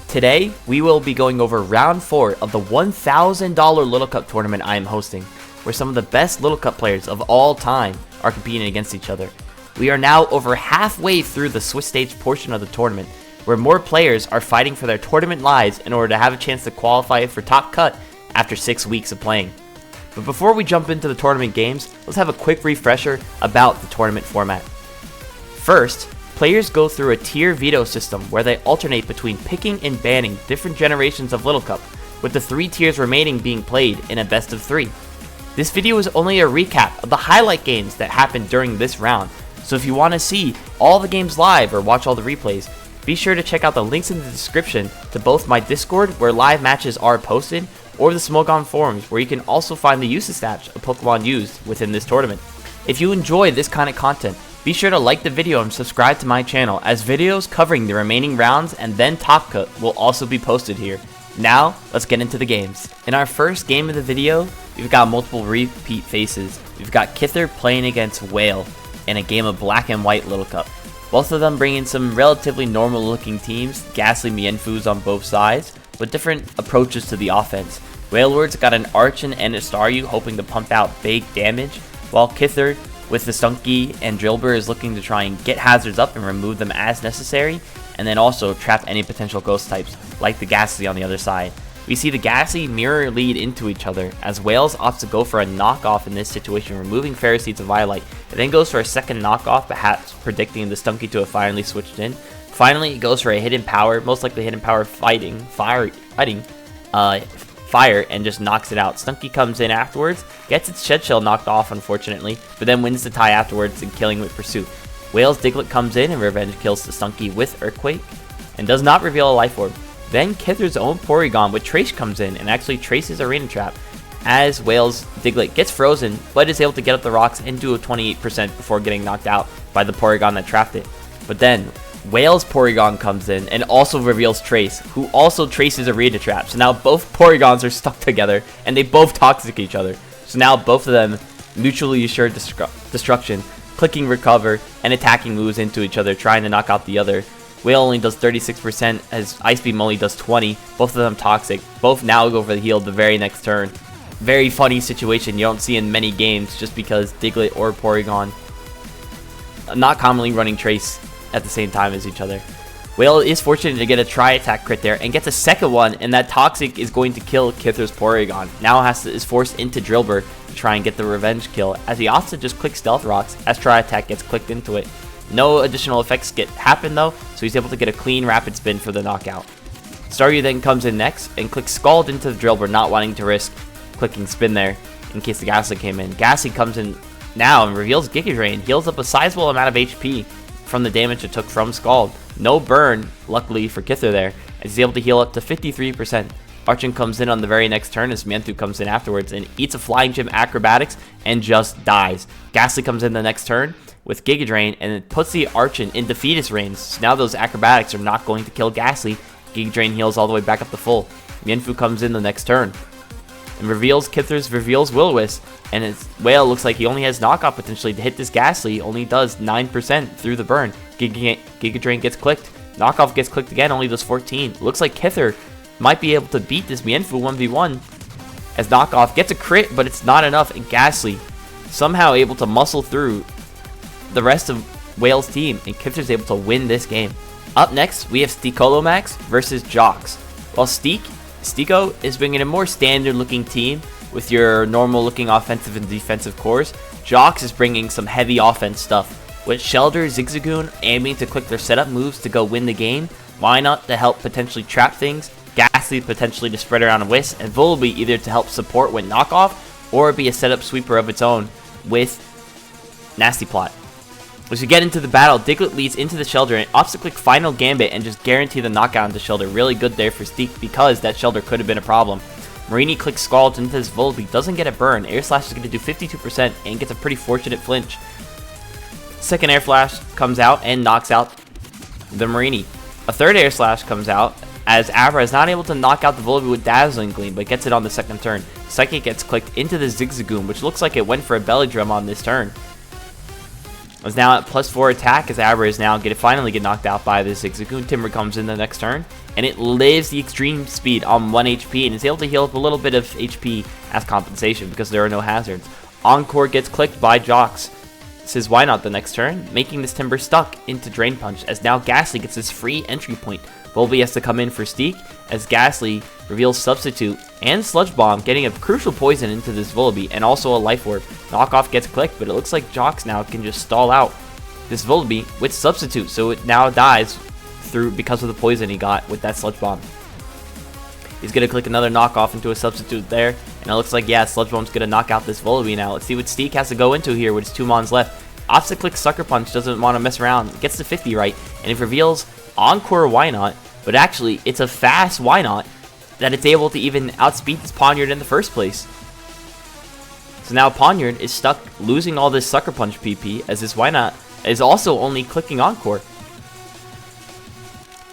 Today, we will be going over round 4 of the $1,000 Little Cup tournament I am hosting, where some of the best Little Cup players of all time are competing against each other. We are now over halfway through the Swiss stage portion of the tournament, where more players are fighting for their tournament lives in order to have a chance to qualify for top cut after 6 weeks of playing. But before we jump into the tournament games, let's have a quick refresher about the tournament format. First, players go through a tier veto system where they alternate between picking and banning different generations of Little Cup, with the 3 tiers remaining being played in a best of 3. This video is only a recap of the highlight games that happened during this round, so if you want to see all the games live or watch all the replays, be sure to check out the links in the description to both my Discord where live matches are posted, or the Smogon forums where you can also find the usage stats of Pokemon used within this tournament. If you enjoy this kind of content, be sure to like the video and subscribe to my channel, as videos covering the remaining rounds and then top cut will also be posted here. Now, let's get into the games. In our first game of the video, we've got multiple repeat faces. We've got Kither playing against Whale in a game of black and white Little Cup. Both of them bringing some relatively normal looking teams, Ghastly Mienfus on both sides, with different approaches to the offense. Wailord's got an Archon and a Staryu hoping to pump out big damage, while Kither with the Stunky and Drillbur is looking to try and get hazards up and remove them as necessary, and then also trap any potential ghost types, like the Ghastly on the other side. We see the Ghastly mirror lead into each other, as Wales opts to go for a knockoff in this situation, removing Ferroseed to Violet. It then goes for a second knockoff, perhaps predicting the Stunky to have finally switched in. Finally, it goes for a hidden power, most likely hidden power fire, and just knocks it out. Stunky comes in afterwards, gets its Shed Shell knocked off unfortunately, but then wins the tie afterwards and killing with Pursuit. Whale's Diglett comes in and revenge kills the Stunky with Earthquake, and does not reveal a Life Orb. Then Kither's own Porygon with Trace comes in and actually traces Arena Trap, as Whale's Diglett gets frozen, but is able to get up the rocks and do a 28% before getting knocked out by the Porygon that trapped it. But then Whale's Porygon comes in and also reveals Trace, who also traces Arena Trap. So now both Porygons are stuck together and they both toxic each other. So now both of them mutually assured destruction, clicking recover and attacking moves into each other, trying to knock out the other. Whale only does 36% as Ice Beam only does 20. Both of them toxic. Both now go for the heal the very next turn. Very funny situation you don't see in many games, just because Diglett or Porygon not commonly running Trace at the same time as each other. Whale is fortunate to get a tri-attack crit there and gets a second one, and that toxic is going to kill Kither's Porygon. Now is forced into Drillbur to try and get the revenge kill, as he opts to just click Stealth Rocks as tri-attack gets clicked into it. No additional effects happen though, so he's able to get a clean rapid spin for the knockout. Staryu then comes in next and clicks Scald into the Drillbur, not wanting to risk clicking spin there in case the Ghastly came in. Ghastly comes in now and reveals Giga Drain, heals up a sizable amount of HP from the damage it took from Scald. No burn, luckily for Kither there, as he's able to heal up to 53%. Archon comes in on the very next turn as Mienfoo comes in afterwards and eats a Flying Gym Acrobatics and just dies. Ghastly comes in the next turn with Giga Drain and it puts the Archon into Fetus range. So now those Acrobatics are not going to kill Ghastly. Giga Drain heals all the way back up to full. Mienfoo comes in the next turn and reveals Will-O-Wisp, and his Whale looks like he only has knockoff potentially to hit this Ghastly, only does 9% through the burn. Giga Drain gets clicked, knockoff gets clicked again, only does 14. Looks like Kither might be able to beat this Mienfoo 1v1, as knockoff gets a crit, but it's not enough, and Ghastly somehow able to muscle through the rest of Whale's team, and Kither's able to win this game. Up next, we have Steakolomax versus Jocks. While Steako is bringing a more standard looking team with your normal looking offensive and defensive cores, Jocks is bringing some heavy offense stuff. With Shelder, Zigzagoon aiming to click their setup moves to go win the game, Minot to help potentially trap things, Ghastly potentially to spread around a Wisp, and Volibee either to help support when knockoff or be a setup sweeper of its own with Nasty Plot. As we get into the battle, Diglett leads into the Shelter and opts to click Final Gambit and just guarantee the knockout into Shelter. Really good there for Steak because that Shelter could have been a problem. Marini clicks Scald into his Volibee, doesn't get a burn. Air Slash is going to do 52% and gets a pretty fortunate flinch. Second Air Slash comes out and knocks out the Marini. A third Air Slash comes out as Abra is not able to knock out the Volibee with Dazzling Gleam, but gets it on the second turn. Psychic gets clicked into the Zigzagoon, which looks like it went for a Belly Drum on this turn. Is now at +4 attack, as Abra is now finally get knocked out by this Zigzagoon. Timber comes in the next turn, and it lives the extreme speed on 1 HP, and is able to heal up a little bit of HP as compensation because there are no hazards. Encore gets clicked by Jocks. Says why not the next turn, making this Timber stuck into Drain Punch, as now Ghastly gets his free entry point. Volby has to come in for Steak, as Ghastly reveals Substitute and Sludge Bomb, getting a crucial poison into this Volby, and also a Life Orb. Knockoff gets clicked, but it looks like Jocks now can just stall out this Volby with Substitute, so it now dies because of the poison he got with that Sludge Bomb. He's going to click another knockoff into a Substitute there, and it looks like, yeah, Sludge Bomb's going to knock out this Volby now. Let's see what Steak has to go into here with his 2 Mons left. Opposite click Sucker Punch, doesn't want to mess around. It gets to 50 right, and it reveals Encore Why Not, but actually, it's a fast Why Not that it's able to even outspeed this Poniard in the first place. So now Poniard is stuck losing all this Sucker Punch PP, as this Why Not is also only clicking Encore.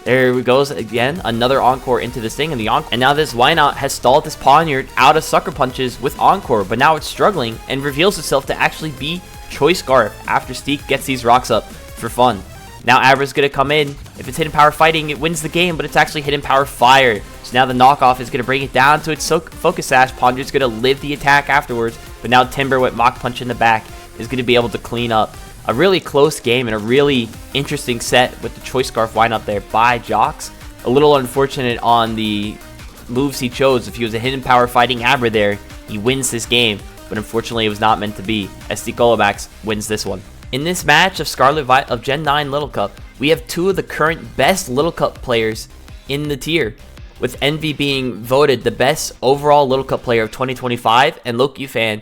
There we goes again, another Encore into this thing, and now this Why Not has stalled this Poniard out of Sucker Punches with Encore, but now it's struggling and reveals itself to actually be Choice Scarf after Steak gets these rocks up for fun. Now Abra's going to come in. If it's Hidden Power Fighting, it wins the game, but it's actually Hidden Power Fire. So now the knockoff is going to bring it down to its Focus Sash. Poniard's going to live the attack afterwards, but now Timber with Mach Punch in the back is going to be able to clean up. A really close game and a really interesting set with the Choice Scarf Why Not there by Jocks. A little unfortunate on the moves he chose. If he was a Hidden Power Fighting Abra there, he wins this game, but unfortunately it was not meant to be, as Stikolovax wins this one. In this match of Gen 9 Little Cup, we have 2 of the current best Little Cup players in the tier, with Envy being voted the best overall Little Cup player of 2025, and Lokifan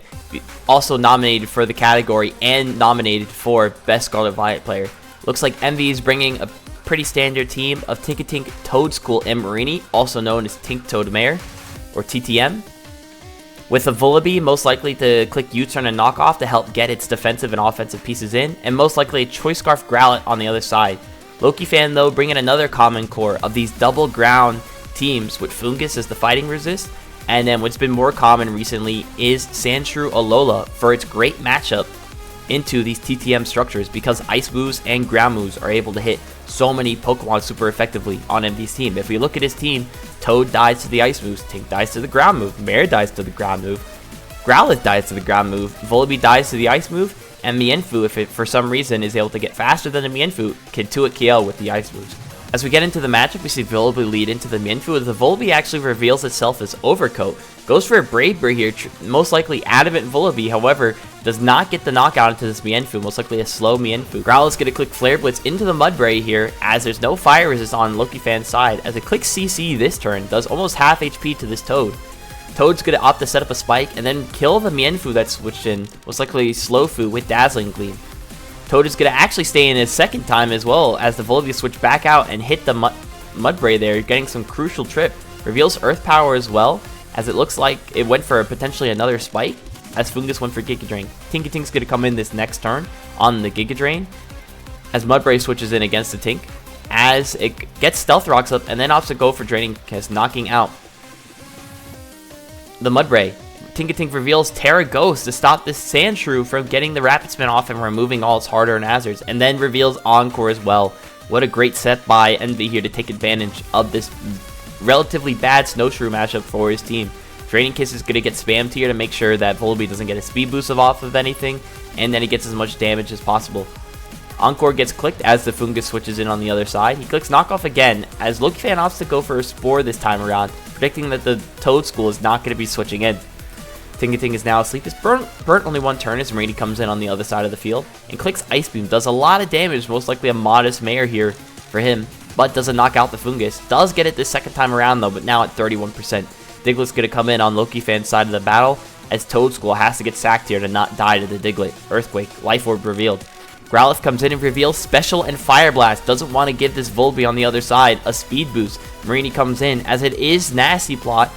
also nominated for the category and nominated for Best Scarlet Violet player. Looks like Envy is bringing a pretty standard team of Tinkatink, Toadschool, and Marini, also known as Tink Toad Mare, or TTM. With a Vullaby most likely to click U-turn and knock off to help get its defensive and offensive pieces in, and most likely a Choice Scarf Growlithe on the other side. Lokifan though bringing another common core of these double ground teams with Fungus as the fighting resist, and then what's been more common recently is Sandshrew Alola for its great matchup into these TTM structures, because Ice moves and Ground moves are able to hit so many Pokemon super effectively on MD's team. If we look at his team, Toad dies to the Ice moves, Tink dies to the Ground move, Mare dies to the Ground move, Growlithe dies to the Ground move, Vullaby dies to the Ice move, and Mienfoo, if it for some reason is able to get faster than the Mienfoo, can 2-hit KO with the Ice moves. As we get into the matchup, we see Vullaby lead into the Mienfoo, as the Vullaby actually reveals itself as Overcoat. Goes for a Brave Bird here, most likely Adamant Vullaby, however, does not get the knockout into this Mienfoo, most likely a slow Mienfoo. Growlithe's going to click Flare Blitz into the Mudbray here, as there's no Fire Resist on Lokifan's side, as it clicks CC this turn, does almost half HP to this Toad. Toad's going to opt to set up a Spike, and then kill the Mienfoo that switched in, most likely Slowfoo with Dazzling Gleam. Toad is going to actually stay in his second time as well, as the Vullaby switch back out and hit the Mudbray there, getting some crucial trip. Reveals Earth Power as well, as it looks like it went for potentially another Spike, as Fungus went for Giga Drain. Tinkatink's going to come in this next turn on the Giga Drain, as Mudbray switches in against the Tink, as it gets Stealth Rocks up and then opts to go for Draining Kiss, knocking out the Mudbray. Tinkatink reveals Terra Ghost to stop this Sandshrew from getting the Rapid Spin off and removing all its hard-earned hazards, and then reveals Encore as well. What a great set by Envy here to take advantage of this relatively bad Snowshrew matchup for his team. Draining Kiss is going to get spammed here to make sure that Vullaby doesn't get a speed boost off of anything, and then he gets as much damage as possible. Encore gets clicked as the Fungus switches in on the other side. He clicks Knockoff again, as Lokifan opts to go for a Spore this time around, predicting that the Toadschool is not going to be switching in. Tinkating is now asleep. It's burnt only one turn as Marini comes in on the other side of the field and clicks Ice Beam. Does a lot of damage, most likely a modest Mare here for him, but doesn't knock out the Fungus. Does get it this second time around though, but now at 31%. Diglett's going to come in on Lokifan's side of the battle, as Toadschool has to get sacked here to not die to the Diglett. Earthquake, Life Orb revealed. Growlithe comes in and reveals Special and Fire Blast. Doesn't want to give this Vullaby on the other side a speed boost. Marini comes in, as it is Nasty Plot,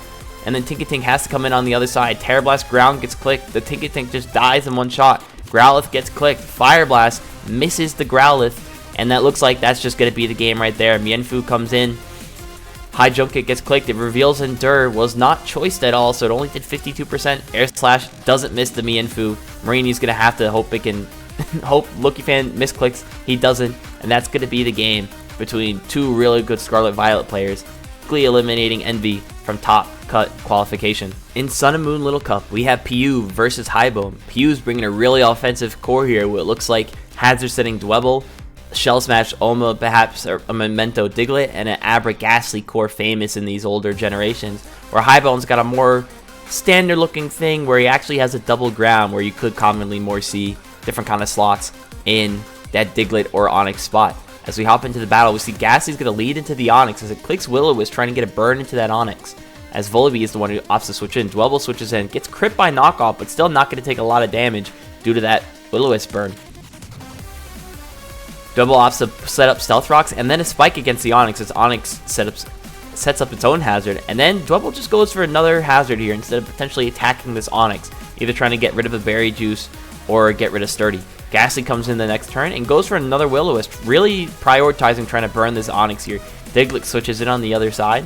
and then Tinkatink has to come in on the other side. Terra Blast Ground gets clicked. The Tinkatink just dies in one shot. Growlithe gets clicked. Fire Blast misses the Growlithe, and that looks like that's just going to be the game right there. Mienfoo comes in. High Jump Kick gets clicked. It reveals Endure. Was not choiced at all, so it only did 52%. Air Slash doesn't miss the Mienfoo. Marini's going to have to hope it can hope Loki fan misclicks. He doesn't, and that's going to be the game between two really good Scarlet Violet players, quickly eliminating Envy from top cut qualification. In Sun and Moon Little Cup, we have Piu versus Highbone. Piu's bringing a really offensive core here, what looks like Hazard setting Dwebble, Shell Smash Oma, perhaps a Memento Diglett, and an Abra Ghastly core famous in these older generations, where Highbone's got a more standard looking thing where he actually has a double ground where you could commonly more see different kind of slots in that Diglett or Onix spot. As we hop into the battle, we see Ghastly's going to lead into the Onix as it clicks Will-O-Wisp trying to get a burn into that Onix. As Volibee is the one who opts to switch in. Dwebble switches in, gets crit by knockoff, but still not going to take a lot of damage due to that Will-O-Wisp burn. Dwebble opts to set up Stealth Rocks and then a spike against the Onix as Onix sets up its own hazard. And then Dwebble just goes for another hazard here instead of potentially attacking this Onix, either trying to get rid of a Berry Juice or get rid of Sturdy. Ghastly comes in the next turn and goes for another Will-O-Wisp, really prioritizing trying to burn this Onix here. Diglett switches in on the other side.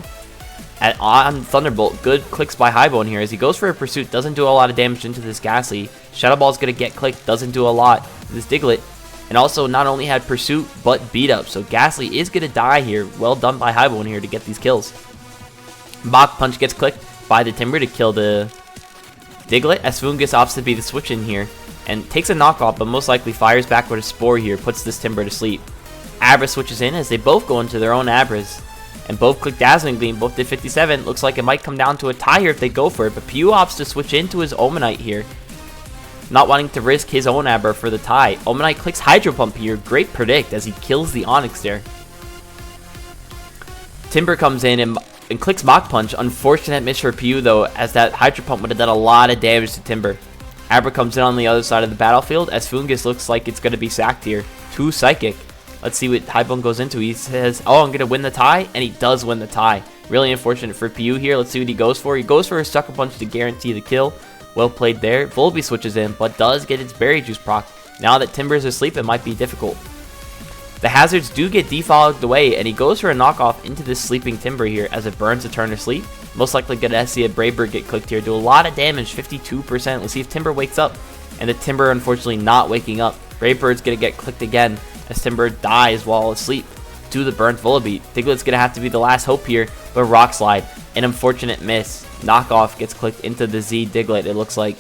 On Thunderbolt, good clicks by Highbone here as he goes for a Pursuit, doesn't do a lot of damage into this Ghastly. Shadow Ball's going to get clicked, doesn't do a lot. This Diglett, and also not only had Pursuit, but Beat Up. So Ghastly is going to die here. Well done by Highbone here to get these kills. Mach Punch gets clicked by the Timber to kill the Diglett as Foongus opts to be the switch in here. And takes a knockoff, but most likely fires back with a Spore here, puts this Timber to sleep. Abra switches in as they both go into their own Abras. And both click Dazzling Gleam, both did 57. Looks like it might come down to a tie here if they go for it, but Piu opts to switch into his Omanite here, not wanting to risk his own Abra for the tie. Omanite clicks Hydro Pump here, great predict as he kills the Onix there. Timber comes in and clicks Mach Punch. Unfortunate miss for Piu though, as that Hydro Pump would have done a lot of damage to Timber. Abra comes in on the other side of the battlefield as Foongus looks like it's going to be sacked here. 2 Psychic. Let's see what Highbone goes into. He says, oh, I'm going to win the tie, and he does win the tie. Really unfortunate for Piu here. Let's see what he goes for. He goes for a Sucker Punch to guarantee the kill. Well played there. Volibee switches in, but does get its Berry Juice proc. Now that Timber's asleep, it might be difficult. The hazards do get defogged away, and he goes for a knockoff into this sleeping Timber here as it burns a turn to sleep. Most likely going to see a Brave Bird get clicked here. Do a lot of damage, 52%. Let's see if Timber wakes up. And the Timber, unfortunately, not waking up. Brave Bird's going to get clicked again as Timber dies while asleep to the burnt Volibee. Diglett's going to have to be the last hope here, but Rock Slide, an unfortunate miss. Knockoff gets clicked into the Z Diglett, it looks like.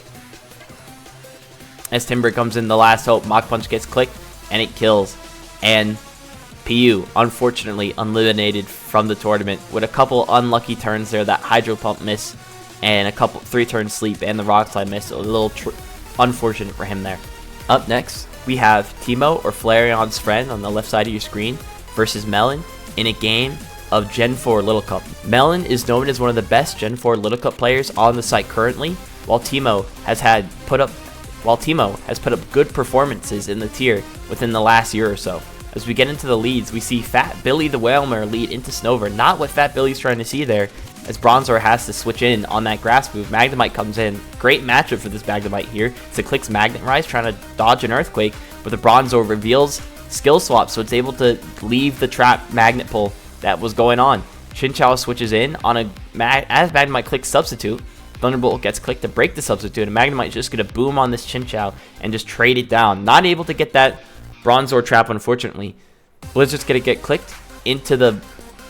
As Timber comes in the last hope, Mach Punch gets clicked, and it kills. And Piu, unfortunately, eliminated from the tournament with a couple unlucky turns there. That Hydro Pump miss and a couple 3-turn sleep and the Rock Slide miss. A little unfortunate for him there. Up next, we have Teemo, or Flareon's friend, on the left side of your screen versus Melon in a game of Gen 4 Little Cup. Melon is known as one of the best Gen 4 Little Cup players on the site currently, while Teemo has put up good performances in the tier within the last year or so. As we get into the leads, we see Fat Billy the Whalmer lead into Snover. Not what Fat Billy's trying to see there, as Bronzor has to switch in on that grass move. Magnemite comes in. Great matchup for this Magnemite here. So it clicks Magnet Rise, trying to dodge an Earthquake, but the Bronzor reveals skill swap, so it's able to leave the trap Magnet pull that was going on. Chinchou switches in on as Magnemite clicks Substitute. Thunderbolt gets clicked to break the Substitute, and Magnemite's just going to boom on this Chinchou and just trade it down. Not able to get that Bronzor trap, unfortunately. Blizzard's going to get clicked into the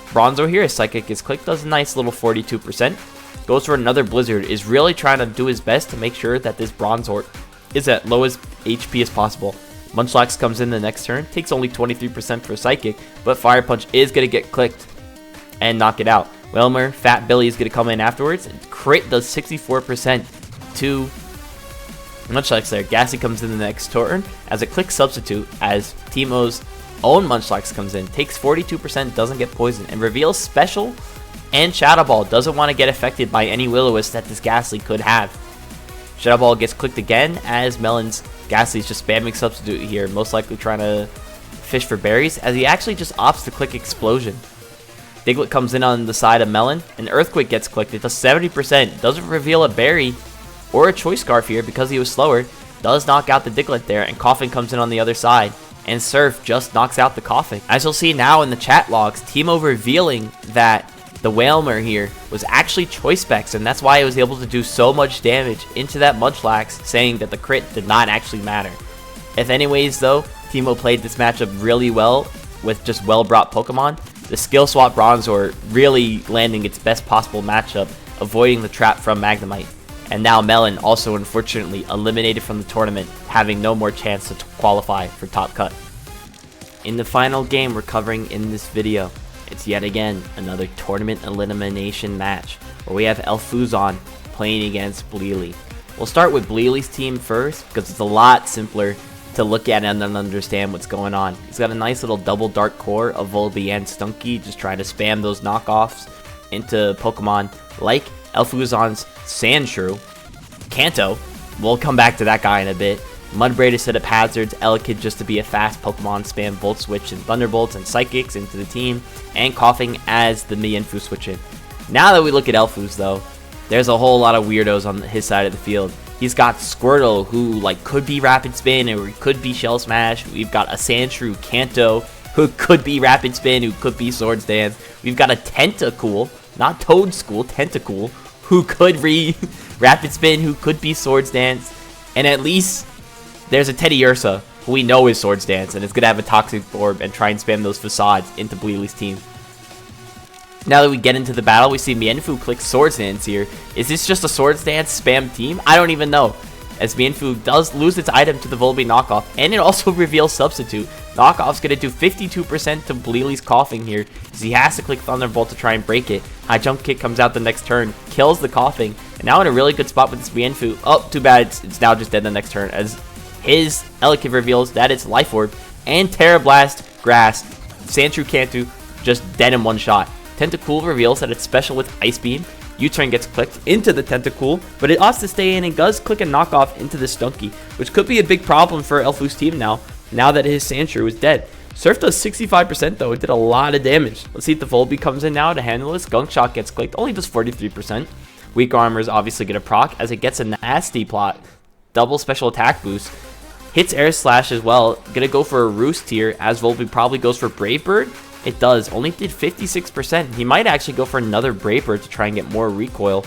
Bronzor here. His Psychic is clicked, does a nice little 42%. Goes for another Blizzard, is really trying to do his best to make sure that this Bronzor is at lowest HP as possible. Munchlax comes in the next turn, takes only 23% for Psychic, but Fire Punch is going to get clicked and knock it out. Whalmer, Fat Billy is going to come in afterwards, and crit does 64% to Munchlax there. Ghastly comes in the next turn as it clicks Substitute as Teemo's own Munchlax comes in, takes 42%, doesn't get poisoned, and reveals Special and Shadow Ball. Doesn't want to get affected by any Will-O-Wisp that this Ghastly could have. Shadow Ball gets clicked again as Melon's Ghastly's just spamming Substitute here, most likely trying to fish for berries, as he actually just opts to click Explosion. Diglett comes in on the side of Melon, and Earthquake gets clicked. It does 70%, doesn't reveal a berry or a Choice Scarf here because he was slower. Does knock out the Diglett there, and Coughing comes in on the other side, and Surf just knocks out the Coughing. As you'll see now in the chat logs, Teemo revealing that the Whalmer here was actually Choice Specs, and that's why he was able to do so much damage into that Munchlax, saying that the crit did not actually matter. If anyways though, Teemo played this matchup really well with just well brought Pokemon. The skill swap Bronzor really landing its best possible matchup, avoiding the trap from Magnemite. And now Melon also unfortunately eliminated from the tournament, having no more chance to qualify for Top Cut. In the final game we're covering in this video, it's yet again another tournament elimination match, where we have Elfuzon playing against Bleely. We'll start with Bleely's team first, because it's a lot simpler to look at and then understand what's going on. He's got a nice little double dark core of Volby and Stunky, just trying to spam those knockoffs into Pokemon like Elfuzon's Sandshrew, Kanto, we'll come back to that guy in a bit, Mudbray to set up hazards, Elekid just to be a fast Pokemon, spam Volt Switch and Thunderbolts and Psychics into the team, and Coughing as the Mienfoo switch in. Now that we look at Elfuz though, there's a whole lot of weirdos on his side of the field. He's got Squirtle, who like could be Rapid Spin or he could be Shell Smash. We've got a Sandshrew Kanto, who could be Rapid Spin, who could be Swords Dance. We've got a Tentacool, not Toadstool, Tentacool, who could Rapid Spin, who could be Swords Dance. And at least there's a Teddiursa, who we know is Swords Dance, and is going to have a Toxic Orb and try and spam those facades into Bleely's team. Now that we get into the battle, we see Mienfoo click Swords Dance here. Is this just a Swords Dance spam team? I don't even know, as Mienfoo does lose its item to the Volby knockoff, and it also reveals Substitute. Knockoff's going to do 52% to Bleely's Coughing here, as he has to click Thunderbolt to try and break it. High Jump Kick comes out the next turn, kills the Coughing, and now in a really good spot with this Mienfoo. Oh, too bad, it's now just dead the next turn, as his Elekid reveals that it's Life Orb, and Terra Blast, Grass, Sandshrew Kanto, just dead in one shot. Tentacool reveals that it's special with Ice Beam. U-Turn gets clicked into the Tentacool, but it opts to stay in and does click a knockoff into the Stunky, which could be a big problem for Elfuz's team now that his Sandshrew is dead. Surf does 65% though, it did a lot of damage. Let's see if the Volby comes in now to handle this. Gunk Shot gets clicked, only does 43%. Weak Armor is obviously going to proc, as it gets a nasty plot. Double special attack boost. Hits Air Slash as well, going to go for a Roost here, as Volby probably goes for Brave Bird. It does, only did 56%. He might actually go for another Brave Bird to try and get more recoil,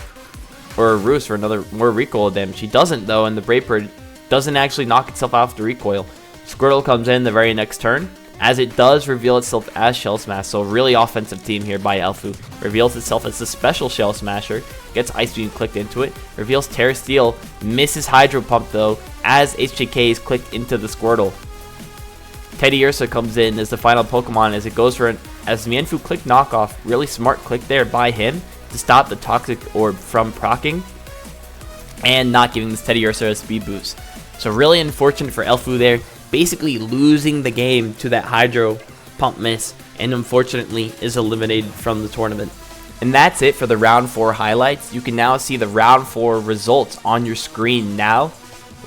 or a Roost for another more recoil damage. He doesn't though, and the Brave Bird doesn't actually knock itself off the recoil. Squirtle comes in the very next turn, as it does reveal itself as Shell Smash, so a really offensive team here by Elfu. Reveals itself as the special Shell Smasher, gets Ice Beam clicked into it, reveals Terra Steel, misses Hydro Pump though, as HJK is clicked into the Squirtle. Teddiursa comes in as the final Pokemon, as it goes for as Mienfoo click knockoff. Really smart click there by him to stop the Toxic Orb from proccing and not giving this Teddiursa a speed boost. So really unfortunate for Elfu there, basically losing the game to that Hydro Pump miss, and unfortunately is eliminated from the tournament. And that's it for the round 4 highlights. You can now see the round 4 results on your screen now.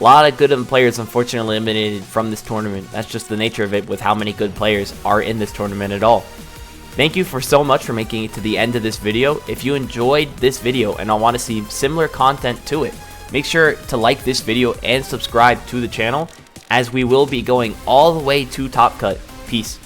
A lot of good players unfortunately eliminated from this tournament. That's just the nature of it with how many good players are in this tournament at all. Thank you so much for making it to the end of this video. If you enjoyed this video and want to see similar content to it, make sure to like this video and subscribe to the channel, as we will be going all the way to Top Cut. Peace.